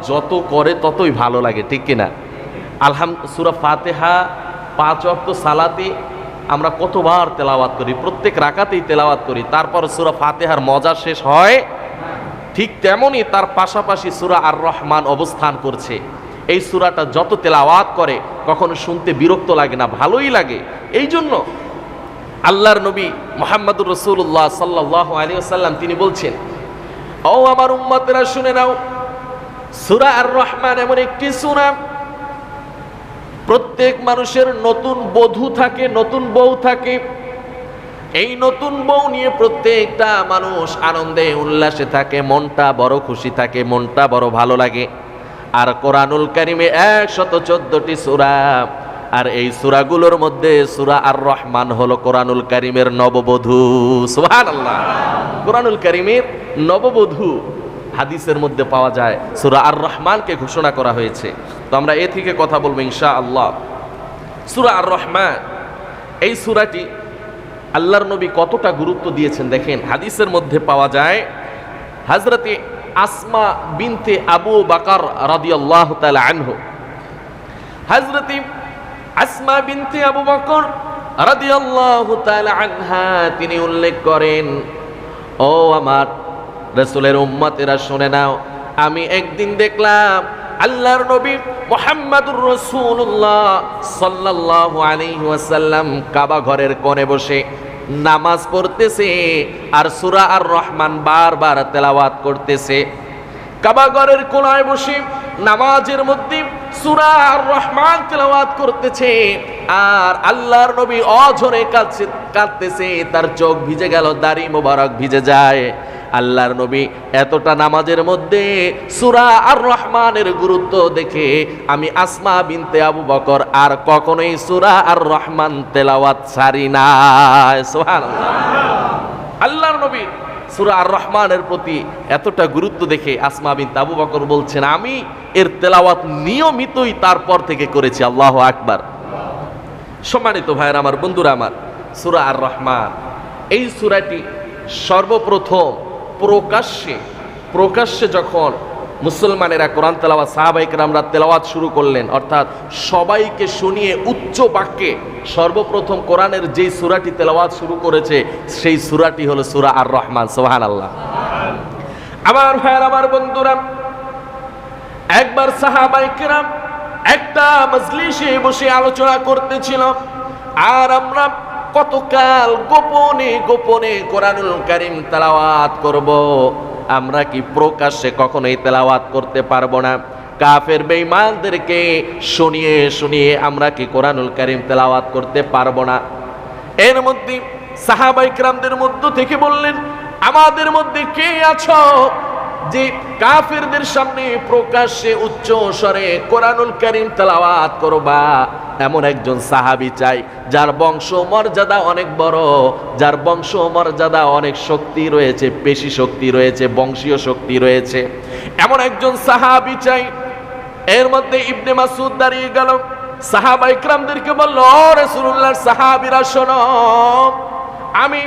যত করে ততই ভালো লাগে, ঠিক কিনা? সূরা ফাতিহা 5 ওয়াক্ত সালাতে আমরা কতবার তেলাওয়াত করি, প্রত্যেক রাকাতেই তেলাওয়াত করি, তারপর সূরা ফাতিহার মজা শেষ হয়। ঠিক তেমনি তার পাশাপাশি সূরা আর রহমান অবস্থান করছে। এই সূরাটা যত তেলাওয়াত করে কখনো শুনতে বিরক্ত লাগে না, ভালোই লাগে। এই জন্য আল্লাহর নবী মুহাম্মদুর রাসূলুল্লাহ সাল্লাল্লাহু আলাইহি ওয়াসাল্লাম তিনি বলছেন, ও আমার উম্মতেরা শুনে নাও, সূরা আর রহমান এমন একটি সূরা, প্রত্যেক মানুষের নতুন বধূ থাকে, নতুন বউ থাকে। এই নতুন বউ নিয়ে প্রত্যেকটা মানুষ আনন্দে উল্লাসে থাকে, মনটা বড় খুশি থাকে, মনটা বড় ভালো লাগে। আর কোরআনুল কারীমে 114টি সূরা, আর এই সূরাগুলোর মধ্যে সূরা আর রহমান হলো কোরআনুল কারীমের নববধূ। সুবহানাল্লাহ, কোরআনুল কারীমের নববধূ হাদিসের মধ্যে পাওয়া যায়। সূরা আর রহমানকে ঘোষণা করা হয়েছে। তো আমরা এ থেকে কথা বলবো ইনশাআল্লাহ। সূরা আর রহমান, এই সূরাটি আল্লাহর নবী কতটা গুরুত্ব দিয়েছেন দেখেন। হাদিসের মধ্যে পাওয়া যায়, হযরতে আসমা বিনতে আবু বকর রাদিয়াল্লাহু তাআলা আনহু, হযরতে আসমা বিনতে আবু বকর রাদিয়াল্লাহু তাআলা আনহা তিনি উল্লেখ করেন, ও আমার রাসূলের উম্মতেরা শুনে নাও, আমি একদিন দেখলাম আল্লাহর নবী মুহাম্মদুর রাসূলুল্লাহ সাল্লাল্লাহু আলাইহি ওয়াসাল্লাম কাবা ঘরের কোণে বসে নামাজ পড়তেছে আর সূরা আর রহমান বারবার তেলাওয়াত করতেছে। কাবা ঘরের কোণায় বসে নামাজের মধ্যে সূরা আর রহমান তেলাওয়াত করতেছে, আর আল্লাহর নবী অঝরে কাঁদতেছে, তার চোখ ভিজে গেল, দাড়ি মোবারক ভিজে যায়। আল্লাহর নবী এতটা নামাজের মধ্যে সূরা আর রহমানের গুরুত্ব দেখে আমি আসমা বিনতে আবু বকর আর কখনোই সূরা আর রহমান তেলাওয়াত ছাড়ি না। সুবহানাল্লাহ, আল্লাহর নবী সূরা আর রহমানের প্রতি এতটা গুরুত্ব দেখে আসমা বিনতে আবু বকর বলছেন, আমি এর তেলাওয়াত নিয়মিতই তারপর থেকে করেছি। আল্লাহু আকবার। সম্মানিত ভাইরা আমার, বন্ধুরা আমার, সূরা আর রহমান এই সূরাটি সর্বপ্রথম প্রকাশ্যে যখন মুসলমানেরা কোরআন তেলাওয়াত, সাহাবায়ে কেরামরা তেলাওয়াত শুরু করলেন, অর্থাৎ সবাইকে শুনিয়ে উচ্চ বাক্যে সর্বপ্রথম কোরআনের যেই সূরাটি তেলাওয়াত শুরু করেছে সেই সূরাটি হলো সূরা আর রহমান। সুবহানাল্লাহ। আমার ভাইরা আমার, বন্ধুরা, একবার সাহাবায়ে কেরাম একটা মজলিসে বসে আলোচনা করতেছিল, আর আমরা কতকাল গোপনে গোপনে কোরআনুল কারীম তেলাওয়াত করব, আমরা কি প্রকাশ্যে কখনোই তেলাওয়াত করতে পারবো না? কাফের বেঈমানদেরকে শুনিয়ে শুনিয়ে আমরা কি কোরআনুল কারীম তেলাওয়াত করতে পারবো না? এর মধ্যে সাহাবায়ে কেরামদের মধ্য থেকে বললেন, আমাদের মধ্যে কে আছো যে কাফেরদের সামনে প্রকাশ্যে উচ্চ স্বরে কোরআনুল কারীম তেলাওয়াত করবা? এমন একজন সাহাবী চাই যার বংশ মর্যাদা অনেক বড়, যার বংশ মর্যাদা অনেক শক্তি রয়েছে, পেশি শক্তি রয়েছে, বংশীয় শক্তি রয়েছে, এমন একজন সাহাবী চাই। এর মধ্যে ইবনে মাসউদ দাঁড়িয়ে গেল, সাহাবায়ে কেরামদেরকে বলল, ও রাসূলুল্লাহর সাহাবীরা শোনো, আমি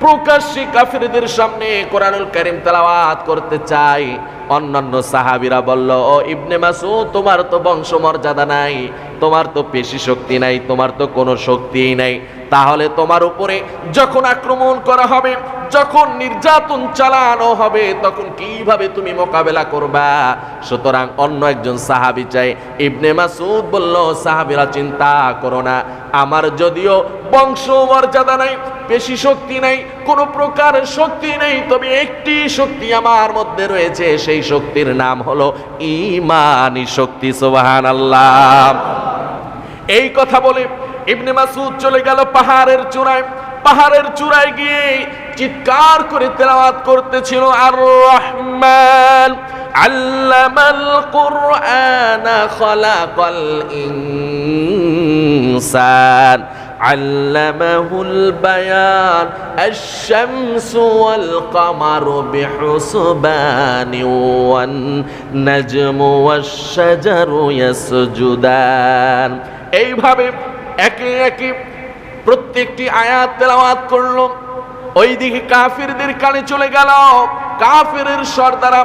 প্রকাশ্যে কাফেরদের সামনে কোরআনুল কারীম তেলাওয়াত করতে চাই। অন্যান্য সাহাবীরা বলল, ও ইবনে মাসউদ, তোমার তো বংশ মর্যাদা নাই, তোমার তো পেশি শক্তি নাই, তোমার তো কোনো শক্তিই নাই, তাহলে তোমার উপরে যখন আক্রমণ করা হবে, যখন নির্যাতন চালানো হবে, তখন কিভাবে তুমি মোকাবেলা করবা? সুতরাং অন্য একজন সাহাবী চাই। ইবনে মাসউদ বলল, সাহাবীরা চিন্তা করো না, আমার যদিও বংশ মর্যাদা নাই, পেশি শক্তি নাই, কোন প্রকার শক্তি নেই, তবে একটি শক্তি আমার মধ্যে রয়েছে, সেই শক্তির নাম হলো ঈমানি শক্তি। সুবহানাল্লাহ। এই কথা বলে ইবনে মাসউদ চলে গেল পাহাড়ের চূড়ায়। পাহাড়ের চূড়ায় গিয়ে চিৎকার করে তেলাওয়াত করতেছিল, আর রহমান আল্লামাল কুরআনা খালাকাল ইনসান আল্লামাহুল বায়ান আশ-শামসু ওয়াল কামারু বিহুসবানি ওয়ান নাজমু ওয়াশ-শাজারু ইয়াসজুদান। এইভাবে একে একে প্রত্যেকটি আয়াত তেলাওয়াত করলো। ওইদিকে কাফিরদের কানে চলে গেল। কাফিরের সর্দাররা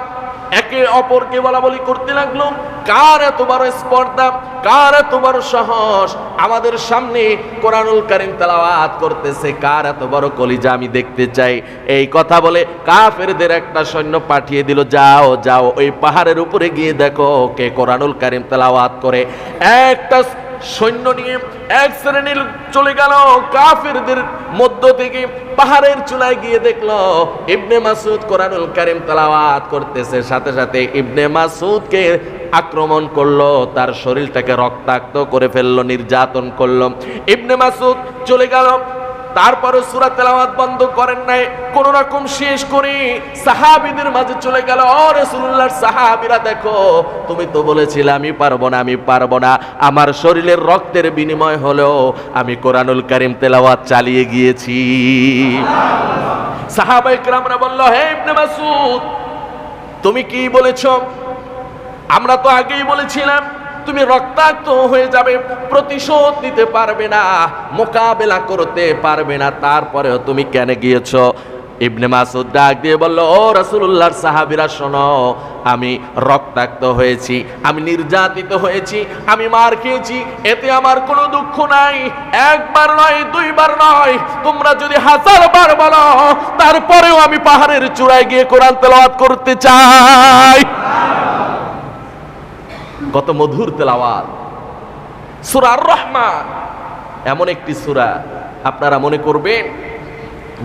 একে অপরকে বলাবলি করতে লাগলো, কার এত বড় স্পর্ধা, কার এত বড় সাহস আমাদের সামনে কোরআনুল কারীম তেলাওয়াত করতেছে, কার এত বড় কলিজা আমি দেখতে চাই। এই কথা বলে কাফেরদের একটা সৈন্য পাঠিয়ে দিল, যাও যাও ওই পাহাড়ের উপরে গিয়ে দেখো কে কোরআনুল কারীম তেলাওয়াত করে। একটা সৈন্য নিয়ে এক শ্রেণীর চলে গেল কাফেরদের মধ্য থেকে, পাহাড়ের চূড়ায় গিয়ে দেখলো ইবনে মাসউদ কোরআনুল কারীম তেলাওয়াত করতেছে। সাথে সাথে ইবনে মাসউদকে আক্রমণ করলো, তার শরীরটাকে রক্তাক্ত করে ফেললো, নির্যাতন করলো। ইবনে মাসউদ চলে গেল, তারপরে সূরা তেলাওয়াত বন্ধ করেন নাই, কোন রকম শেষ করে সাহাবীদের মাঝে চলে গেল, ও রাসূলুল্লাহর সাহাবীরা দেখো, তুমি তো বলেছিলে আমি পারবো না, আমি পারবো না, আমার শরীরের রক্তের বিনিময় হলেও আমি কোরআনুল কারীম তেলাওয়াত চালিয়ে গিয়েছি। সাহাবায়ে কেরামরা বলল, হে ইবনে মাসউদ, তুমি কি বলেছো? আমরা তো আগেই বলেছিলাম তুমি রক্তাক্ত হয়ে যাবে, প্রতিশোধ নিতে পারবে না, মোকাবেলা করতে পারবে না, তারপরেও তুমি কেন গিয়েছো? ইবনে মাসউদ ডাক দিয়ে বলল, ও রাসূলুল্লাহর সাহাবীরা শোনো, আমি রক্তাক্ত হয়েছি, আমি নির্যাতিত হয়েছি, আমি মার খেয়েছি, এতে আমার কোনো দুঃখ নাই। একবার নয়, দুইবার নয়, তোমরা যদি 1000 বার বলো, তারপরেও আমি পাহাড়ের চূড়ায় গিয়ে কোরআন তেলাওয়াত করতে চাই। কত মধুর তেলাওয়াত। সূরা আর রহমান এমন একটি সূরা, আপনারা মনে করবেন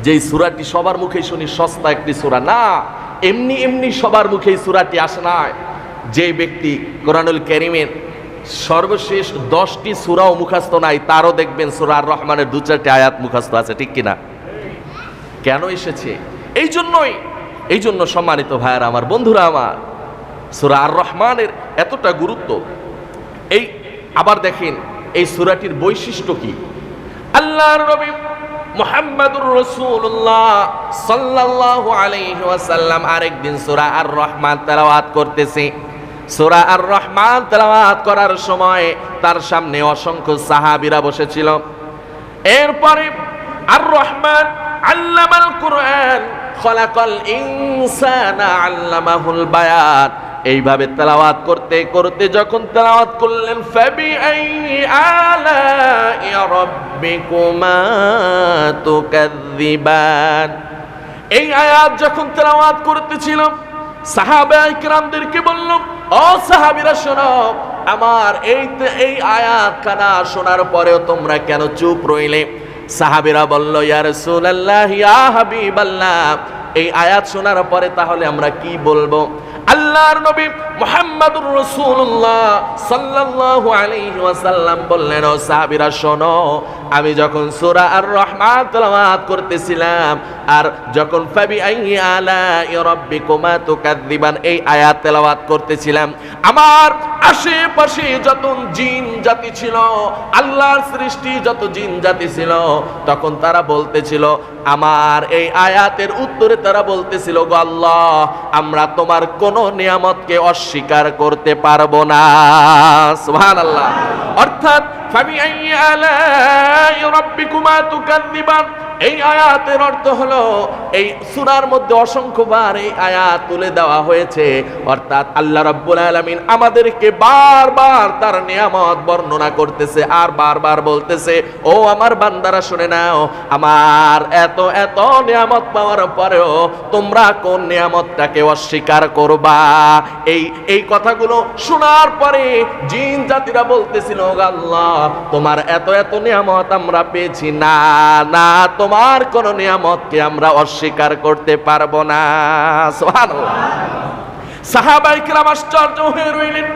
যে এই সূরাটি সবার মুখে শুনি সস্তা একটি সূরা, না, এমনি এমনি সবার মুখে এই সূরাটি আসে না। যে ব্যক্তি কোরআনুল কারীমের সর্বশেষ 10টি সূরাও মুখস্থ নাই, তারও দেখবেন সূরা আর রহমানের 2-4টি আয়াত মুখস্থ আছে, ঠিক কিনা? কেন এসেছে? এই জন্য সম্মানিত ভাইয়ারা আমার, বন্ধুরা আমার, সূরা আর রহমানের এতটা গুরুত্ব। এই আবার দেখেন এই সূরাটির বৈশিষ্ট্য কি। আল্লাহর নবী মুহাম্মদুর রাসূলুল্লাহ সাল্লাল্লাহু আলাইহি ওয়াসাল্লাম আরেকদিন সূরা আর রহমান তেলাওয়াত করতেছে। সূরা আর রহমান তেলাওয়াত করার সময় তার সামনে অসংখ্য সাহাবীরা বসেছিল। এরপরে আর রহমান আল্লামাল কুরআন খলাকাল ইনসানা আল্লামাহুল বায়ান, এইভাবে তেলাওয়াত করতে করতে যখন তেলাওয়াত করলেন, ফাবিআইয়ি আলাই রাব্বিকুমা তুকাযযিবান, এই আয়াত যখন তেলাওয়াত করতেছিল সাহাবায়ে কিরামদেরকে বলল, ও সাহাবীরা শোনো, আমার এই আয়াত কানা শোনার পরেও তোমরা কেন চুপ রইলে? সাহাবীরা বলল, ইয়া রাসূলুল্লাহ, ইয়া হাবিবাল্লাহ, এই আয়াত শোনার পরে তাহলে আমরা কি বলবো? আল্লাহর নবী মুহাম্মদুর রাসূলুল্লাহ সাল্লাল্লাহু আলাইহি ওয়াসাল্লাম বললেন, ও সাহাবীরা শোনো, আমি যখন সূরা আর রহমান তেলাওয়াত করতেছিলাম আর যখন ফাবিআইয়ি আলাই রাব্বিকুমা তুকাযযিবান এই আয়াত তেলাওয়াত করতেছিলাম, আমার আশেপাশে যত জিন জাতি ছিল, আল্লাহর সৃষ্টি যত জিন জাতি ছিল, তখন তারা বলতেছিল, আমার এই আয়াতের উত্তরে তারা বলতেছিল, গো আল্লাহ, আমরা তোমার কোন নিয়ামতকে অস্বীকার করতে পারবো না। সুবহানাল্লাহ। অর্থাৎ ফাবিআইয়ি আলাই রাব্বিকুমা তুকাযযিবান, এই আয়াতের অর্থ হলো এই সূরার মধ্যে অসংখ্যবার এই আয়াত তুলে দেওয়া হয়েছে, অর্থাৎ আল্লাহ রাব্বুল আলামিন আমাদেরকে বারবার তার নিয়ামত বর্ণনা করতেছে আর বারবার বলতেছে, ও আমার বান্দারা শুনে নাও, আমার এত এত নিয়ামত পাওয়ার পরেও তোমরা কোন নিয়ামতটাকে অস্বীকার করবা? এই কথাগুলো শোনার পরে জিন জাতিরা বলতেছিল, আল্লাহ, তোমার এত এত নিয়ামত আমরা পেয়েছি, না না, তোমার কোন নিয়ামতকে আমরা অস্বীকার করতে পারবো না। সুবহানাল্লাহ। সাহাবায়ে কেরাম আশ্চর্য হয়ে রইলেন।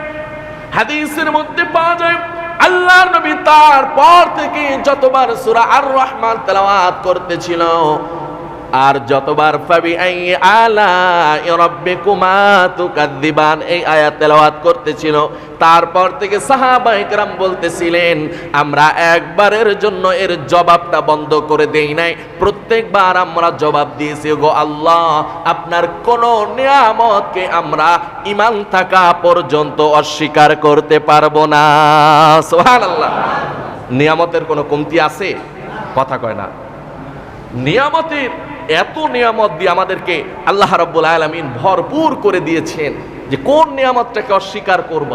হাদিসের মধ্যে পাওয়া যায়, আল্লাহর নবী তারপর থেকে যতবার সূরা আর রহমান তেলাওয়াত করতেছিল আর যতবার ফাবিআইয়ি আলাই রাব্বিকুমা তুকাযযিবান এই আয়াত তেলাওয়াত করতেছিল, তারপর থেকে সাহাবায়ে কেরাম বলতেছিলেন, আমরা একবারের জন্য এর জবাবটা বন্ধ করে দেই নাই, প্রত্যেকবার আমরা জবাব দিয়েছি, গো আল্লাহ, আপনার কোন নিয়ামতকে আমরা ঈমান থাকা পর্যন্ত অস্বীকার করতে পারবো না। সুবহানাল্লাহ। নিয়ামতের কোনো কমতি আছে? কথা কয় না। নিয়ামতের এত নিয়ামত দিয়ে আমাদেরকে আল্লাহ রাব্বুল আলামিন ভরপুর করে দিয়েছেন যে কোন নিয়ামতটাকে অস্বীকার করব।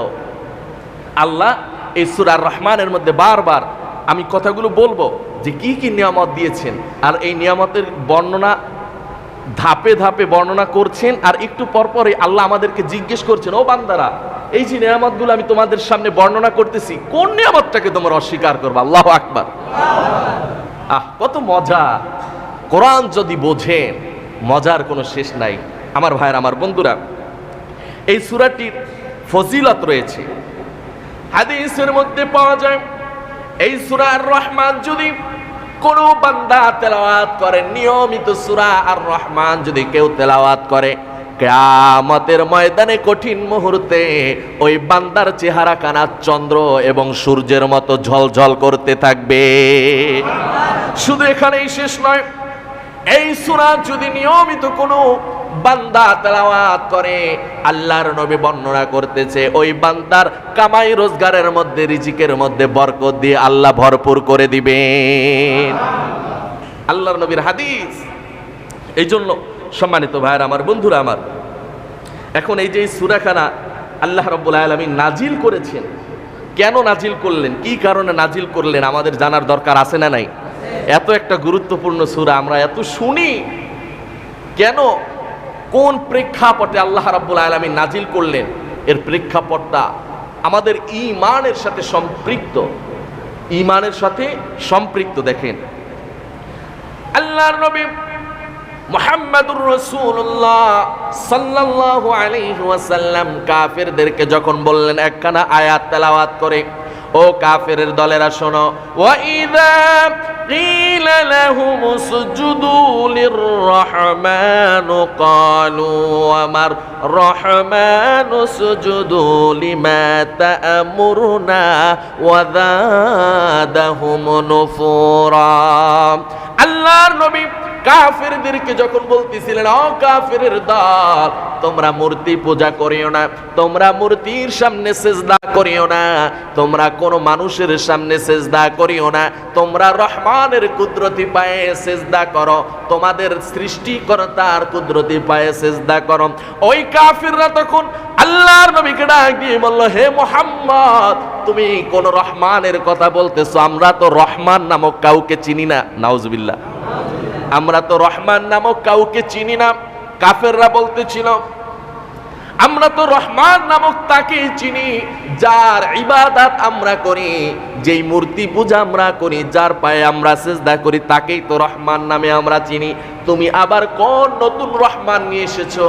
আল্লাহ এই সূরা আর রহমানের মধ্যে বারবার আমি কথাগুলো বলবো যে কি কি নিয়ামত দিয়েছেন, আর এই নিয়ামতের বর্ণনা ধাপে ধাপে বর্ণনা করছেন। আর একটু পরপরই আল্লাহ আমাদেরকে জিজ্ঞেস করছেন, ও বান্দারা, এই যে নিয়ামতগুলো আমি তোমাদের সামনে বর্ণনা করতেছি, কোন নিয়ামতটাকে তোমরা অস্বীকার করবে? আল্লাহু আকবার। কত মজা! কোরআন যদি বোঝেন, মজার কোনো শেষ নাই। আমার ভাইয়ের, আমার বন্ধুরা, এই সূরাটির ফজিলত রয়েছে, হাদিসের মধ্যে পাওয়া যায়। এই সূরা আর রহমান যদি কোন বান্দা তেলাওয়াত করে, নিয়মিত সূরা আর রহমান যদি কেউ তেলাওয়াত করে, কিয়ামতের ময়দানে কঠিন মুহূর্তে ওই বান্দার চেহারা কানা চন্দ্র এবং সূর্যের মতো ঝলঝল করতে থাকবে। শুধু এখানেই শেষ নয়, এই সূরা যদি নিয়মিত কোনো বান্দা তেলাওয়াত করে, আল্লাহর নবী বর্ণনা করতেছে ওই বান্দার কামাই রোজগারের মধ্যে, রিজিকের মধ্যে বরকত দিয়ে আল্লাহ ভরপুর করে দিবেন। আল্লাহর নবীর হাদিস। এই জন্য সম্মানিত ভাইয়ের, আমার বন্ধুরা আমার, এখন এই যে সূরাখানা আল্লাহ রাব্বুল আলামিন নাজিল করেছেন, কেন নাজিল করলেন, কি কারণে নাজিল করলেন, আমাদের জানার দরকার আছে না নাই? এত একটা গুরুত্বপূর্ণ সূরা, আমরা এত শুনি, কেন, কোন প্রেক্ষাপটে আল্লাহ রাব্বুল আলামিন নাজিল করলেন? এর প্রেক্ষাপটটা আমাদের ঈমানের সাথে সম্পৃক্ত, ঈমানের সাথে সম্পৃক্ত। দেখেন, আল্লাহর নবী মুহাম্মাদুর রাসূলুল্লাহ সাল্লাল্লাহু আলাইহি ওয়াসাল্লাম কাফেরদেরকে যখন বললেন একখানা আয়াত তেলাওয়াত করে, ও কাফেরের দলেরা শোনো, ওয়া ইযা ক্বিলা লাহুম উসজুদু লির-রাহমান ক্বালু আমার রহমান উসজুদু লিমা তা'মুরুনা ওয়া যাদাহুম নুফুরা। আল্লাহর নবী কাফেরদেরকে যখন বলতেছিলেন, ও কাফেরের দল, তোমরা মূর্তি পূজা করিও না, তোমরা মূর্তির সামনে সিজদা করিও না, তোমরা কোন মানুষের সামনে সিজদা করিও না, তোমরা রহমানের কুদরতি পায়ে সিজদা করো, তোমাদের সৃষ্টিকর্তার কুদরতি পায়ে সিজদা করো। ওই কাফেররা তখন আল্লাহর নবীকে ডাক দিয়ে বলল, হে মুহাম্মদ, তুমি কোন রহমানের কথা বলতেছো? আমরা তো রহমান নামক কাউকে চিনি না। নাউজুবিল্লাহ, আমরা তো রহমান নামক কাউকে চিনি না। কাফেররা বলতেছিল, আমরা তো রহমান নামক তাকে চিনি যার ইবাদত আমরা করি, যেই মূর্তি পূজা আমরা করি, যার পায়ে আমরা সিজদা করি, তাকেই তো রহমান নামে আমরা চিনি। তুমি আবার কোন নতুন রহমান নিয়ে এসেছো?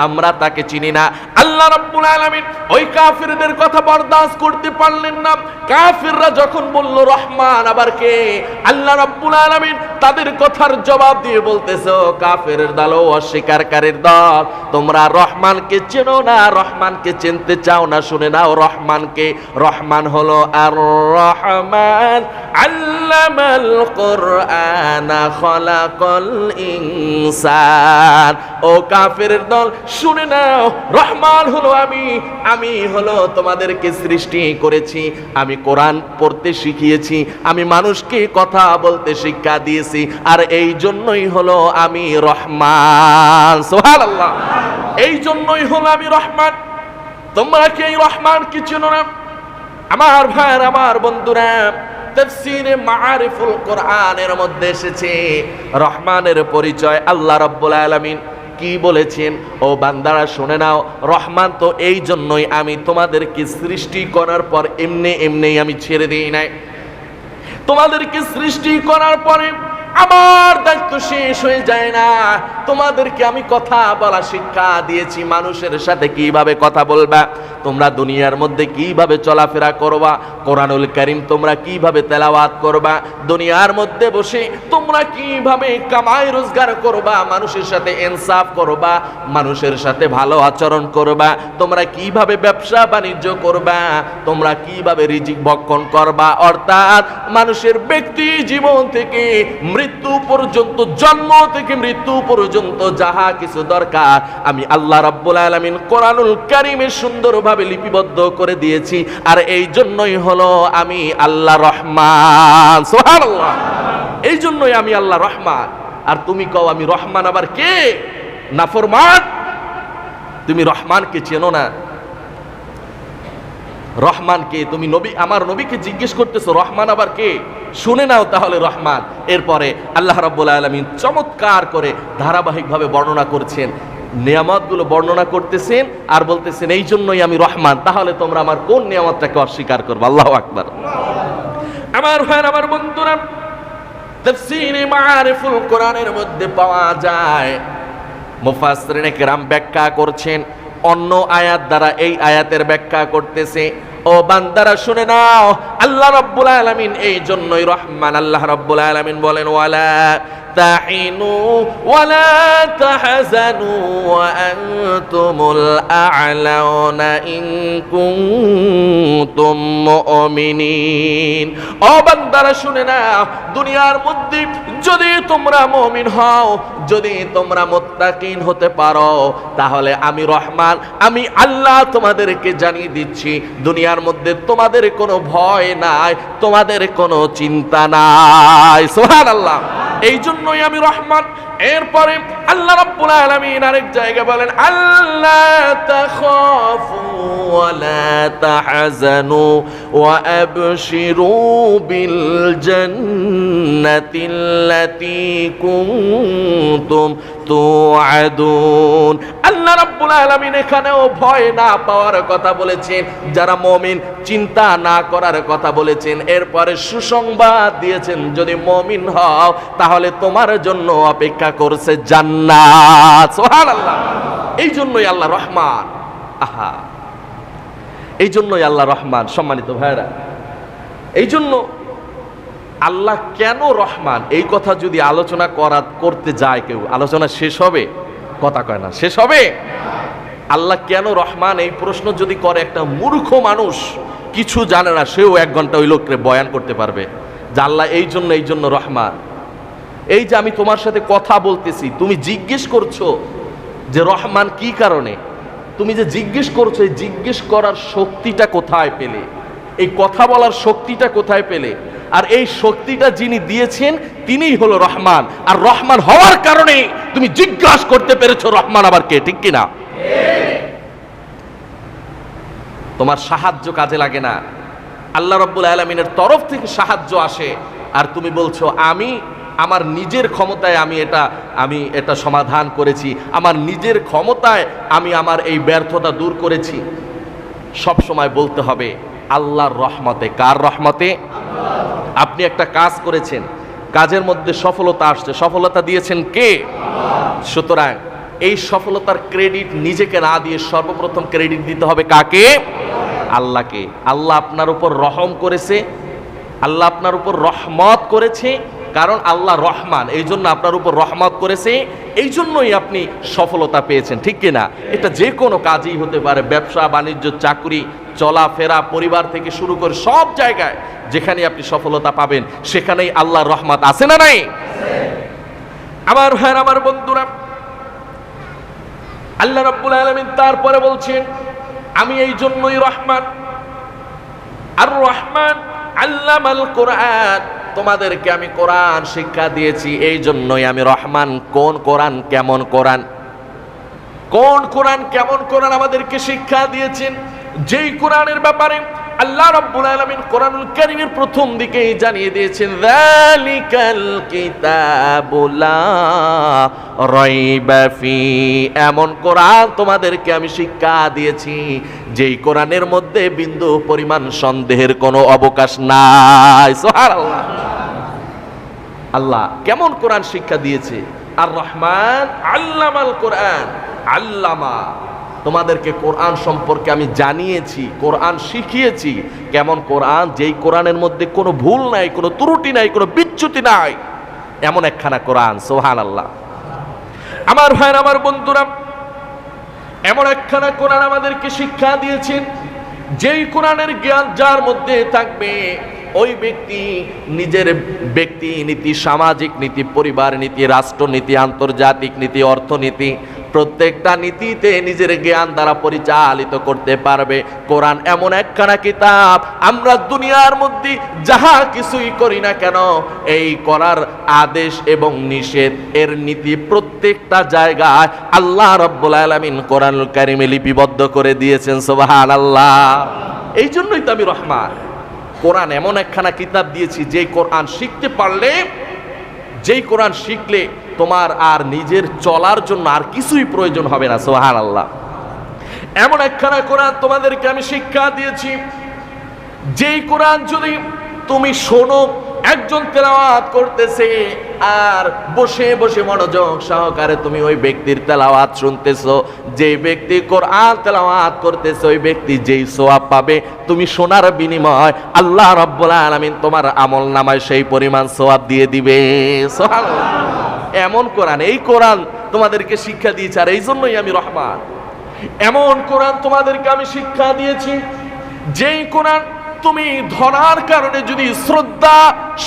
আমরা তাকে চিনি না। আল্লাহ রাব্বুল আলামিন ওই কাফেরদের কথা বরদাস্ত করতে পারলেন না। কাফেররা যখন বলল রহমান আবার কে, আল্লাহ রাব্বুল আলামিন তাদের কথার জবাব দিয়ে বলতেছে, কাফেরের দল, অস্বীকারীর দল, তোমরা রহমানকে চেনো না, রহমানকে চিনতে চাও না। শুনে নাও রহমানকে। রহমান হলো আর রহমান আল্লামাল কুরআন খালাকাল ইনসান। ও কাফেরের দল, শুনে নাও, রহমান হলো আমি হলো তোমাদেরকে সৃষ্টি করেছি, আমি কোরআন পড়তে শিখিয়েছি, আমি মানুষকে কথা বলতে শিক্ষা দিয়েছি, আর এই জন্যই হলো আমি রহমান। সুবহানাল্লাহ, এই জন্যই হলো আমি রহমান। তোমরা কি এই রহমান কি চেনো না? আমার ভাইয়ের, আমার বন্ধুরা, তাফসীরে মাআরিফুল কোরআনের মধ্যে এসেছে রহমানের পরিচয় আল্লাহ রাব্বুল আলামিন কি বলেছেন। ও বান্দারা শুনে নাও, রহমান তো এই জন্যই আমি তোমাদেরকে সৃষ্টি করার পর এমনি আমি ছেড়ে দিই নাই। তোমাদেরকে সৃষ্টি করার পরে আমার দায়িত্ব শেষ হয়ে যায় না। তোমাদেরকে আমি কথা বলা শিক্ষা দিয়েছি, মানুষের সাথে কিভাবে কথা বলবা, তোমরা দুনিয়ার মধ্যে কিভাবে চলাফেরা করবা, কোরআনুল কারীম তোমরা কিভাবে তেলাওয়াত করবা, দুনিয়ার মধ্যে বসে তোমরা কিভাবে কামাই রোজগার করবা, মানুষের সাথে ইনসাফ করবা, মানুষের সাথে ভালো আচরণ করবা, তোমরা কিভাবে ব্যবসা বাণিজ্য করবা, তোমরা কিভাবে রিজিক ভক্ষণ করবা, অর্থাৎ মানুষের ব্যক্তি জীবন থেকে মৃত্যু পর্যন্ত, জন্ম থেকে মৃত্যু পর্যন্ত যাহা কিছু দরকার আমি আল্লাহ রাব্বুল আলামিন কোরআনুল কারীমে সুন্দরভাবে লিপিবদ্ধ করে দিয়েছি। আর এই জন্যই হলো আমি আল্লাহ রহমান। সুবহানাল্লাহ, এই জন্যই আমি আল্লাহ রহমান। আর তুমি কও আমি রহমান, আবার কে? নাফরমান। তুমি রহমানকে চেনো না। রহমান কে? তুমি নবী, আমার নবীকে জিজ্ঞেস করতেছো রহমান আবার কে? শুনে নাও তাহলে রহমান। এরপরে আল্লাহ রাব্বুল আলামিন চমৎকার করে ধারাবাহিকভাবে বর্ণনা করছেন, নিয়ামতগুলো বর্ণনা করতেছেন আর বলতেছেন এই জন্যই আমি রহমান। তাহলে তোমরা আমার কোন নিয়ামতটাকে অস্বীকার করবে? আল্লাহু আকবার। আমার ভাইয়ের, আমার বন্ধুরা, তাফসীরে মাআরিফুল কোরআনের মধ্যে পাওয়া যায়, মুফাসসিরিনে কেরাম ব্যাখ্যা করছেন, অন্য আয়াত দ্বারা এই আয়াতের ব্যাখ্যা করতেছে। ও বান্দারা শুনে নাও, আল্লাহ রাব্বুল আলামিন এই জন্যই রহমান। আল্লাহ রাব্বুল আলামিন বলেন ওয়ালা তাহিনু ওয়ালা তাহজানু ওয়া আনতুমুল আ'লাউনা ইন কুনতুম মুমিনিন। ও বান্দারা শুনে নাও, দুনিয়ার মধ্যে যদি তোমরা মুমিন হও, যদি তোমরা মুত্তাকিন হতে পারো, তাহলে আমি রহমান, আমি আল্লাহ তোমাদেরকে জানিয়ে দিচ্ছি দুনিয়ার মধ্যে তোমাদের কোনো ভয় নাই, তোমাদের কোনো চিন্তা নাই। সুবহানাল্লাহ। এই জন্যই আমি রহমান। এরপরে আল্লাহ রাব্বুল আলামিন আরেক জায়গায় বলেন আল্লা তাখাফু ওয়া লা তাহজানু ওয়া আবশিরু বিল জান্নাতিল্লাতী কুনতুম তুআদুন। আল্লাহ রাব্বুল আলামিন এখানেও ভয় না পাওয়ার কথা বলেছেন, যারা মুমিন চিন্তা না করার কথা বলেছেন। এরপরে সুসংবাদ দিয়েছেন যদি মুমিন হও তাহলে তোমার জন্য অপেক্ষা করছে জান্নাত। সুবহানাল্লাহ। এই জন্যই আল্লাহ রহমান। আহা, এই জন্যই আল্লাহ রহমান। সম্মানিত ভাইরা, এই জন্য আল্লাহ কেন রহমান এই কথা যদি আলোচনা করতে যায় কেউ, আলোচনা শেষ হবে? কথা কয় না, শেষ হবে? আল্লাহ কেন রহমান এই প্রশ্ন যদি করে একটা মূর্খ মানুষ, কিছু জানে না, সেও 1 ঘন্টা ওই লোককে বয়ান করতে পারবে যে আল্লাহ এই জন্য রহমান। এই যে আমি তোমার সাথে কথা বলতেছি, তুমি জিজ্ঞেস করছো যে রহমান কি কারণে, তুমি যে জিজ্ঞেস করছো, এই জিজ্ঞেস করার শক্তিটা কোথায় পেলে? এই কথা বলার শক্তিটা কোথায় পেলে? আর এই শক্তিটা যিনি দিয়েছেন তিনিই হলো রহমান। আর রহমান হওয়ার কারণে তুমি জিজ্ঞাসা করতে পেরেছো রহমান আবার কে, ঠিক কিনা? তোমার সাহায্য কাজে লাগে না, আল্লাহ রাব্বুল আলামিনের তরফ থেকে সাহায্য আসে, আর তুমি বলছো আমি আমার নিজের ক্ষমতায় আমি এটা সমাধান করেছি, আমার নিজের ক্ষমতায় আমি আমার এই ব্যর্থতা দূর করেছি। সব সময় বলতে হবে আল্লাহর রহমতে। কার রহমতে? আপনি একটা কাজ করেছেন, কাজের মধ্যে সফলতা আসছে, সফলতা দিয়েছেন কে? সুতরাং এই সফলতার ক্রেডিট নিজেকে না দিয়ে সর্বপ্রথম ক্রেডিট দিতে হবে কাকে? আল্লাহকে। আল্লাহ আপনার উপর রহম করেছে, আল্লাহ আপনার উপর রহমত করেছে, কারণ আল্লাহ রহমান, এই জন্য আপনার উপর রহমত করেছে, এই জন্যই আপনি সফলতা পেয়েছেন, ঠিক কিনা? এটা যে কোনো কাজই হতে পারে, ব্যবসা বাণিজ্য, চাকরি, চলাফেরা, পরিবার থেকে শুরু করে সব জায়গায় যেখানে আপনি সফলতা পাবেন সেখানেই আল্লাহর রহমত আছে না নাই? আমার ভাইয়ের, আমার বন্ধুরা, আল্লাহ রাব্বুল আলামিন তারপরে বলছেন আমি এই জন্যই রহমান। আর রহমান আল্লামাল কোরআন, তোমাদেরকে আমি কোরআন শিক্ষা দিয়েছি, এই জন্যই আমি রহমান। কোন কোরআন, কেমন কোরআন? কোন কোরআন, কেমন কোরআন আমাদেরকে শিক্ষা দিয়েছেন? যেই কোরআনের ব্যাপারে আল্লাহ রাব্বুল আলামিন কোরআনুল কারীমের প্রথম দিকেই জানিয়ে দিয়েছেন যালিকাল কিতাবু লা রাইবা ফি, এমন কোরআন তোমাদেরকে আমি শিক্ষা দিয়েছি যেই কোরআনের মধ্যে বিন্দু পরিমাণ সন্দেহের কোনো অবকাশ নাই। সুবহানাল্লাহ। আল্লাহ কেমন কোরআন শিক্ষা দিয়েছে? আর রহমান আল্লামাল কোরআন, আল্লামা, তোমাদেরকে কোরআন সম্পর্কে আমি জানিয়েছি, কোরআন শিখিয়েছি। কেমন কোরআন? যেই কোরআনের মধ্যে কোনো ভুল নাই, কোনো ত্রুটি নাই, কোনো বিচ্যুতি নাই, এমন একখানা কোরআন। সুবহানাল্লাহ। আমার ভাইয়ের, আমার বন্ধুরা, এমন একখানা কোরআন আমাদেরকে শিক্ষা দিয়েছেন যেই কোরআনের জ্ঞান যার মধ্যে থাকবে ওই ব্যক্তি নিজের ব্যক্তি নীতি, সামাজিক নীতি, পরিবার নীতি, রাষ্ট্রনীতি, আন্তর্জাতিক নীতি, অর্থনীতি, প্রত্যেকটা নীতিতে নিজের জ্ঞান দ্বারা পরিচালিত করতে পারবে। কোরআন এমন একখানা কিতাব, আমরা দুনিয়ার মধ্যে যাহা কিছুই করি না কেন, এই করার আদেশ এবং নিষেধ এর নীতি প্রত্যেকটা জায়গায় আল্লাহ রাব্বুল আলামিন কোরআনুল কারীমে লিপিবদ্ধ করে দিয়েছেন। সুবহানাল্লাহ। এই জন্যই তো আমি রহমান। কোরআন এমন একখানা কিতাব দিয়েছি, যেই কোরআন শিখতে পারলে, যেই কোরআন শিখলে তোমার আর নিজের চলার জন্য আর কিছুই প্রয়োজন হবে না। সুবহানাল্লাহ। এমন একখানা কোরআন তোমাদেরকে আমি শিক্ষা দিয়েছি, যেই কোরআন যদি তুমি শোনো, একজন তেলাওয়াত করতেছে আর বসে বসে মনোযোগ সহকারে তুমি ওই ব্যক্তির তেলাওয়াত শুনতেছো, যে ব্যক্তি কোরআন তেলাওয়াত করতেছে ওই ব্যক্তি যেই সওয়াব পাবে, তুমি শোনার বিনিময় আল্লাহ রাব্বুল আলামিন তোমার আমলনামায় সেই পরিমাণ সওয়াব দিয়ে দিবে। সুবহানাল্লাহ। এমন কোরআন, এই কোরআন তোমাদেরকে শিক্ষা দিয়েছে, আর এই জন্যই আমি রহমান। এমন কোরআন তোমাদেরকে আমি শিক্ষা দিয়েছি, যেই কোরআন তুমি ধরার কারণে যদি শ্রদ্ধা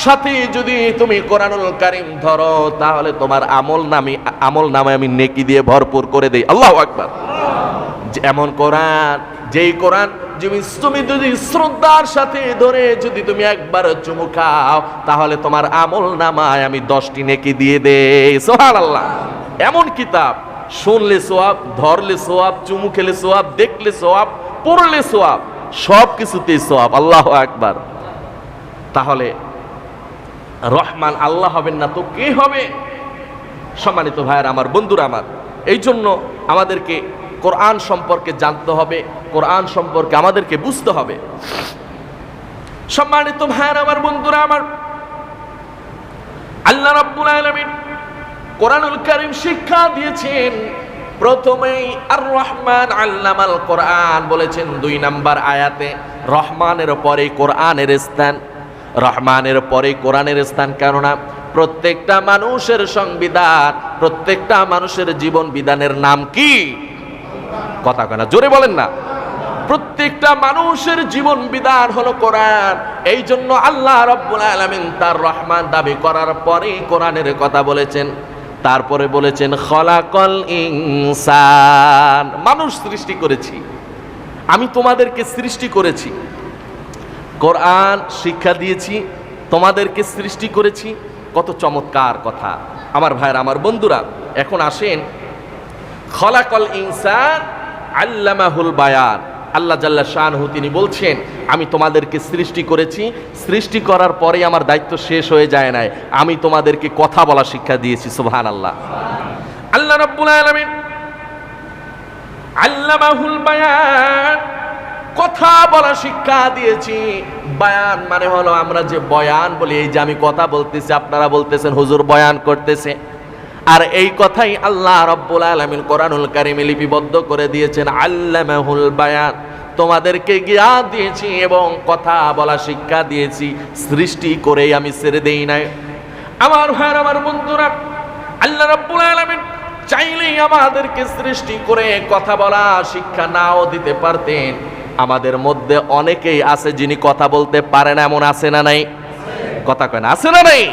সাথে যদি তুমি কোরআনুল কারীম ধরো, তাহলে তোমার আমল নামে আমি নেকি দিয়ে ভরপুর করে দেই। আল্লাহু আকবার। এমন কোরআন, যেই কোরআন তুমি যদি শ্রদ্ধার সাথে ধরে যদি তুমি একবার চুমু খাও, তাহলে তোমার আমল নামায় আমি 10টি নেকি দিয়ে দেই। সুবহানাল্লাহ। এমন কিতাব, শুনলে সওয়াব, ধরলে সওয়াব, চুমু খেলে সওয়াব, দেখলে সওয়াব, পড়লে সওয়াব, সব কিছুতেই সওয়াব। আল্লাহু আকবার। তাহলে রহমান আল্লাহ হবেন না তো কে হবে? সম্মানিত ভাইয়ের আমার, বন্ধুরা আমার, এই জন্য আমাদেরকে কোরআন সম্পর্কে জানতে হবে, কোরআন সম্পর্কে আমাদেরকে বুঝতে হবে। সম্মানিত ভাইয়ের আমার, বন্ধুরা আমার, আল্লাহ রাব্বুল আলামিন কোরআনুল কারীম শিক্ষা দিয়েছেন। প্রথমেই আর রহমান আল্লামাল কোরআন বলেছেন 2 নাম্বার আয়াতে। রহমানের পরে কোরআনের স্থান, রহমানের পরে কোরআনের স্থান। কেননা প্রত্যেকটা মানুষের সংবিধান, প্রত্যেকটা মানুষের জীবন বিধানের নাম কি? কথা কয় না, জোরে বলেন না। প্রত্যেকটা মানুষের জীবন বিধান হলো কোরআন। এই জন্য আল্লাহ রাব্বুল আলামিন তার রহমান দাবি করার পরেই কোরআনের কথা বলেছেন। তারপরে বলেছেন খলাকল ইনসান, মানুষ সৃষ্টি করেছি, আমি তোমাদেরকে সৃষ্টি করেছি, কোরআন শিক্ষা দিয়েছি, তোমাদেরকে সৃষ্টি করেছি। কত চমৎকার কথা আমার ভাইয়ের আমার, বন্ধুরা। এখন আসেন, খলাকল ইনসান আল্লামাহুল বায়ান। আল্লাহ জাল্লা শানহু তিনি বলছেন, আমি তোমাদেরকে সৃষ্টি করেছি, সৃষ্টি করার পরে আমার দায়িত্ব শেষ হয়ে যায় নাই, আমি তোমাদেরকে কথা বলা শিক্ষা দিয়েছি। সুবহানাল্লাহ। আল্লাহ রাব্বুল আলামিন আল্লামাহুল বায়ান, কথা বলা শিক্ষা দিয়েছি। বায়ান মানে হলো আমরা যে বয়ান বলি, এই যে আমি কথা বলতেছি, আপনারা বলতেছেন হুজুর বয়ান করতেছে, আর এই কথাই আল্লাহ রাব্বুল আলামিন কোরআনুল কারীমে লিপিবদ্ধ করে দিয়েছেন। আল্লামাহুল বায়ান, তোমাদেরকে জ্ঞান দিয়েছি এবং কথা বলা শিক্ষা দিয়েছি, সৃষ্টি করেই আমি ছেড়ে দেই নাই। আমার ভাইয়ের আমার, বন্ধুরা, আল্লাহ রাব্বুল আলামিন চাইলেই আমাদেরকে সৃষ্টি করে কথা বলা শিক্ষা নাও দিতে পারতেন। আমাদের মধ্যে অনেকেই আছে যিনি কথা বলতে পারে না, এমন আছে না নাই? কথা কয় না, আছে না নাই?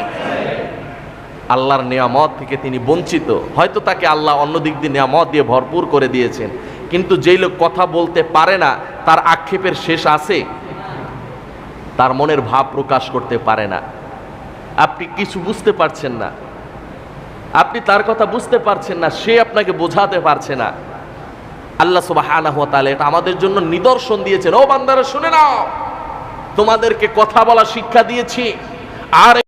আল্লাহর নিয়ামত থেকে তিনি বঞ্চিত। হয়তো তাকে আল্লাহ অন্য দিক দিয়ে নিয়ামত দিয়ে ভরপুর করে দিয়েছেন, কিন্তু যেই লোক কথা বলতে পারে না, তার আক্ষেপের শেষ আছে? তার মনের ভাব প্রকাশ করতে পারে না। আপনি কিছু বুঝতে পারছেন না, আপনি তার কথা বুঝতে পারছেন না, সে আপনাকে বোঝাতে পারছে না। আল্লাহ সুবহানাহু ওয়া তাআলা এটা আমাদের জন্য নিদর্শন দিয়েছেন। ও বান্দারা শুনে নাও, তোমাদেরকে কথা বলা শিক্ষা দিয়েছি, আর